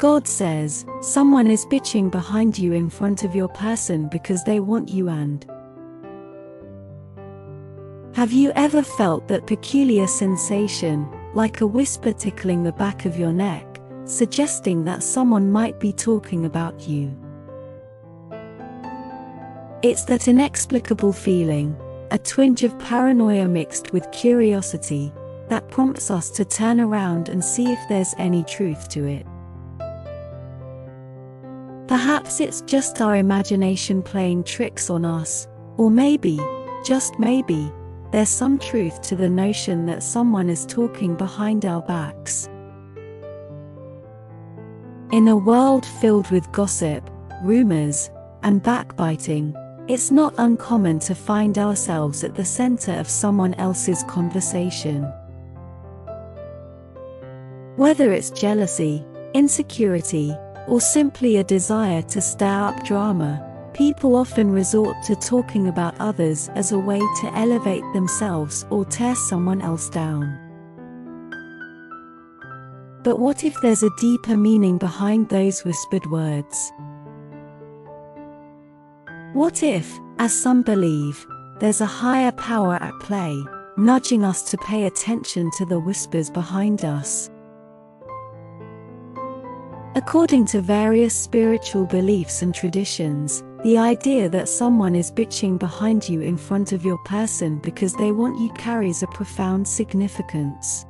God says, someone is bitching behind you in front of your person because they want you. And have you ever felt that peculiar sensation, like a whisper tickling the back of your neck, suggesting that someone might be talking about you? It's that inexplicable feeling, a twinge of paranoia mixed with curiosity, that prompts us to turn around and see if there's any truth to it. Perhaps it's just our imagination playing tricks on us, or maybe, just maybe, there's some truth to the notion that someone is talking behind our backs. In a world filled with gossip, rumors, and backbiting, it's not uncommon to find ourselves at the center of someone else's conversation. Whether it's jealousy, insecurity, or simply a desire to stir up drama, people often resort to talking about others as a way to elevate themselves or tear someone else down. But what if there's a deeper meaning behind those whispered words? What if, as some believe, there's a higher power at play, nudging us to pay attention to the whispers behind us? According to various spiritual beliefs and traditions, the idea that someone is bitching behind you in front of your person because they want you carries a profound significance.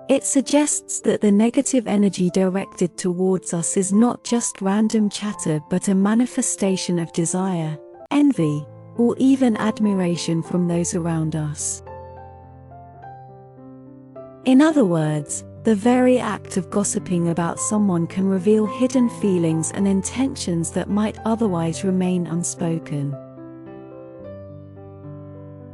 It suggests that the negative energy directed towards us is not just random chatter but a manifestation of desire, envy, or even admiration from those around us. In other words, the very act of gossiping about someone can reveal hidden feelings and intentions that might otherwise remain unspoken.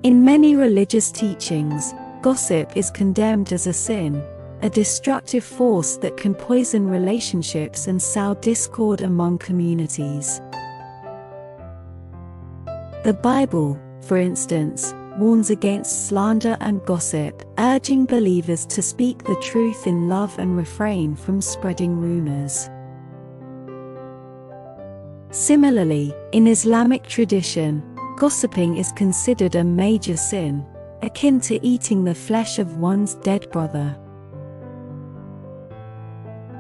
In many religious teachings, gossip is condemned as a sin, a destructive force that can poison relationships and sow discord among communities. The Bible, for instance, warns against slander and gossip, urging believers to speak the truth in love and refrain from spreading rumors. Similarly, in Islamic tradition, gossiping is considered a major sin, akin to eating the flesh of one's dead brother.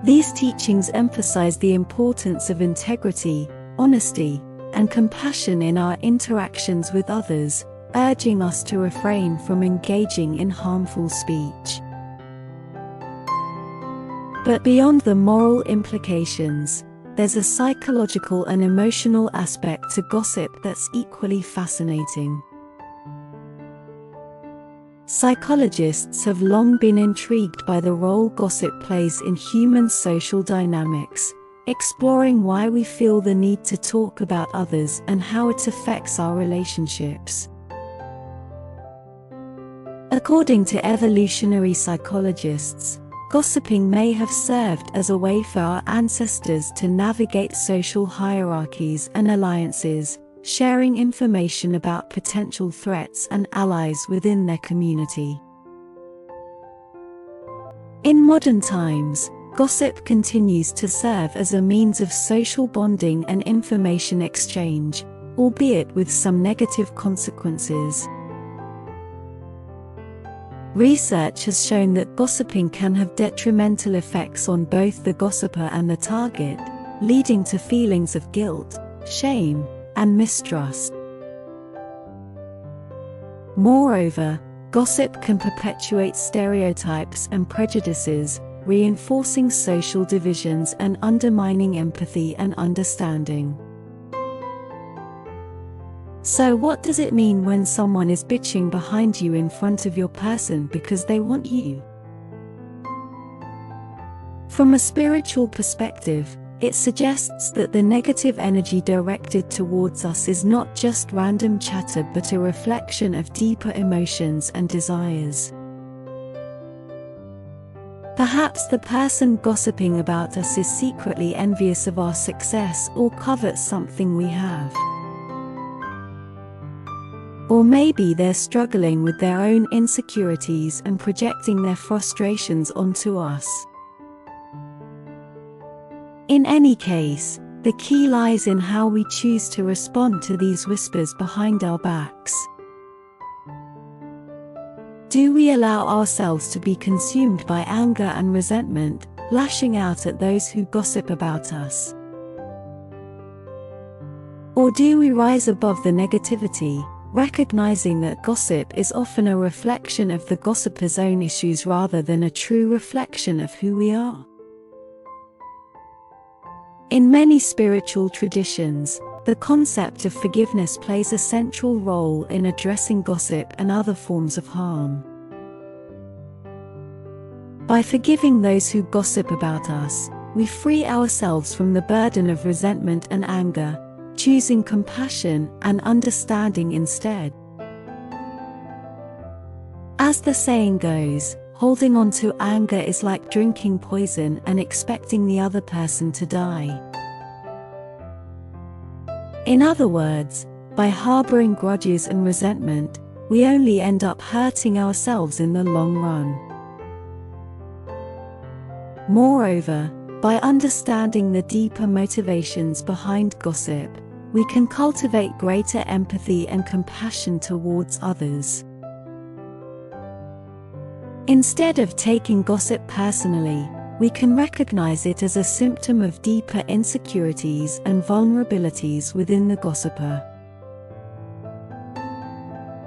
These teachings emphasize the importance of integrity, honesty, and compassion in our interactions with others, urging us to refrain from engaging in harmful speech. But beyond the moral implications, there's a psychological and emotional aspect to gossip that's equally fascinating. Psychologists have long been intrigued by the role gossip plays in human social dynamics, exploring why we feel the need to talk about others and how it affects our relationships. According to evolutionary psychologists, gossiping may have served as a way for our ancestors to navigate social hierarchies and alliances, sharing information about potential threats and allies within their community. In modern times, gossip continues to serve as a means of social bonding and information exchange, albeit with some negative consequences. Research has shown that gossiping can have detrimental effects on both the gossiper and the target, leading to feelings of guilt, shame, and mistrust. Moreover, gossip can perpetuate stereotypes and prejudices, reinforcing social divisions and undermining empathy and understanding. So what does it mean when someone is bitching behind you in front of your person because they want you? From a spiritual perspective, it suggests that the negative energy directed towards us is not just random chatter but a reflection of deeper emotions and desires. Perhaps the person gossiping about us is secretly envious of our success or covets something we have. Or maybe they're struggling with their own insecurities and projecting their frustrations onto us. In any case, the key lies in how we choose to respond to these whispers behind our backs. Do we allow ourselves to be consumed by anger and resentment, lashing out at those who gossip about us? Or do we rise above the negativity, recognizing that gossip is often a reflection of the gossiper's own issues rather than a true reflection of who we are? In many spiritual traditions, the concept of forgiveness plays a central role in addressing gossip and other forms of harm. By forgiving those who gossip about us, we free ourselves from the burden of resentment and anger, choosing compassion and understanding instead. As the saying goes, holding on to anger is like drinking poison and expecting the other person to die. In other words, by harboring grudges and resentment, we only end up hurting ourselves in the long run. Moreover, by understanding the deeper motivations behind gossip, we can cultivate greater empathy and compassion towards others. Instead of taking gossip personally, we can recognize it as a symptom of deeper insecurities and vulnerabilities within the gossiper.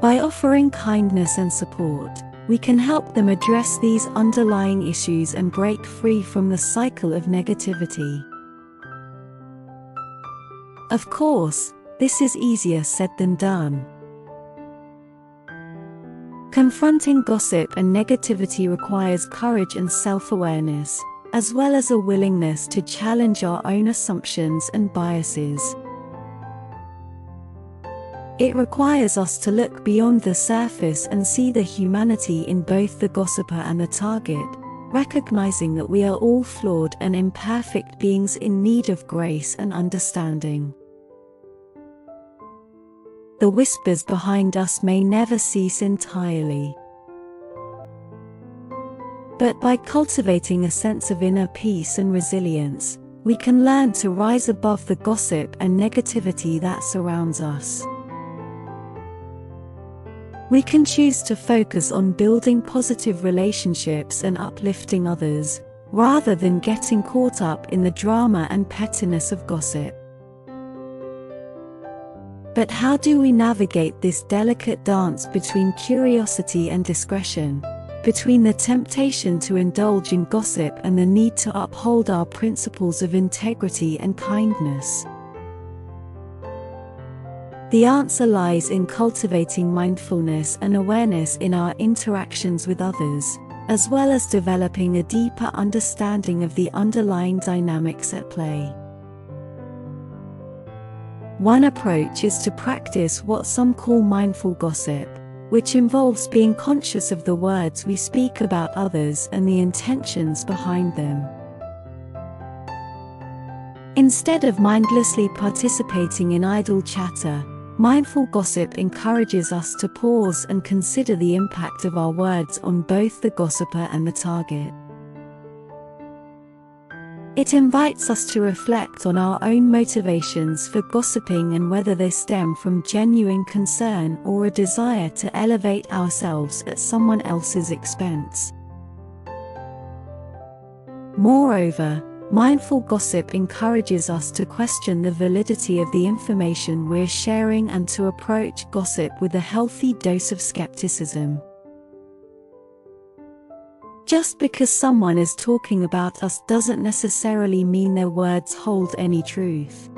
By offering kindness and support, we can help them address these underlying issues and break free from the cycle of negativity. Of course, this is easier said than done. Confronting gossip and negativity requires courage and self-awareness, as well as a willingness to challenge our own assumptions and biases. It requires us to look beyond the surface and see the humanity in both the gossiper and the target, recognizing that we are all flawed and imperfect beings in need of grace and understanding. The whispers behind us may never cease entirely. But by cultivating a sense of inner peace and resilience, we can learn to rise above the gossip and negativity that surrounds us. We can choose to focus on building positive relationships and uplifting others, rather than getting caught up in the drama and pettiness of gossip. But how do we navigate this delicate dance between curiosity and discretion, between the temptation to indulge in gossip and the need to uphold our principles of integrity and kindness? The answer lies in cultivating mindfulness and awareness in our interactions with others, as well as developing a deeper understanding of the underlying dynamics at play. One approach is to practice what some call mindful gossip, which involves being conscious of the words we speak about others and the intentions behind them. Instead of mindlessly participating in idle chatter, mindful gossip encourages us to pause and consider the impact of our words on both the gossiper and the target. It invites us to reflect on our own motivations for gossiping and whether they stem from genuine concern or a desire to elevate ourselves at someone else's expense. Moreover, mindful gossip encourages us to question the validity of the information we're sharing and to approach gossip with a healthy dose of skepticism. Just because someone is talking about us doesn't necessarily mean their words hold any truth.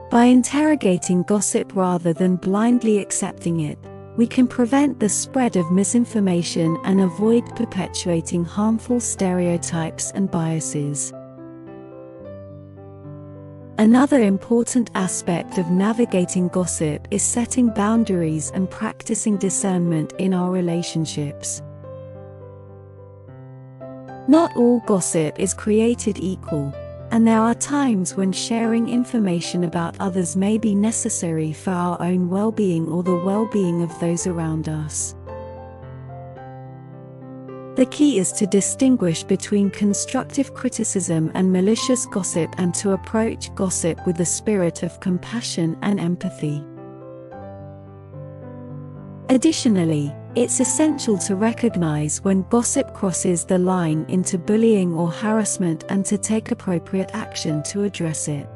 By interrogating gossip rather than blindly accepting it, we can prevent the spread of misinformation and avoid perpetuating harmful stereotypes and biases. Another important aspect of navigating gossip is setting boundaries and practicing discernment in our relationships. Not all gossip is created equal, and there are times when sharing information about others may be necessary for our own well-being or the well-being of those around us. The key is to distinguish between constructive criticism and malicious gossip, and to approach gossip with a spirit of compassion and empathy. Additionally, it's essential to recognize when gossip crosses the line into bullying or harassment and to take appropriate action to address it.